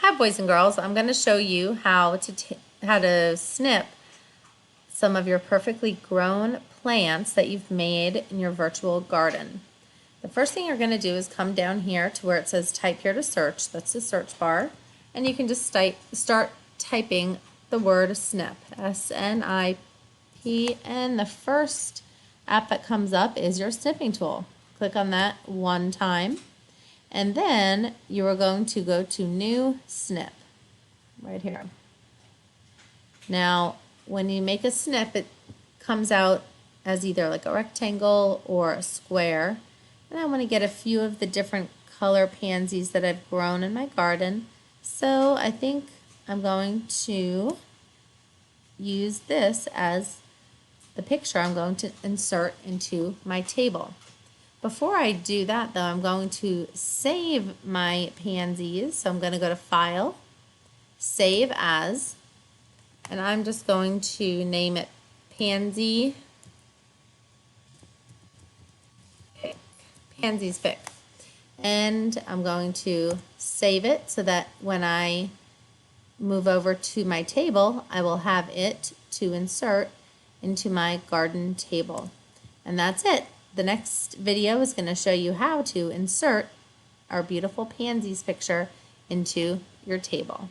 Hi boys and girls, I'm going to show you how to snip some of your perfectly grown plants that you've made in your virtual garden. The first thing you're going to do is come down here to where it says type here to search. That's the search bar, and you can just start typing the word snip, S-N-I-P, and the first app that comes up is your snipping tool. Click on that one time. And then you are going to go to New Snip, right here. Now, when you make a snip, it comes out as either like a rectangle or a square. And I want to get a few of the different color pansies that I've grown in my garden. So I think I'm going to use this as the picture I'm going to insert into my table. Before I do that though, I'm going to save my pansies. So I'm going to go to File, Save As, and I'm just going to name it Pansies Pick. And I'm going to save it so that when I move over to my table, I will have it to insert into my garden table. And that's it. The next video is going to show you how to insert our beautiful pansies picture into your table.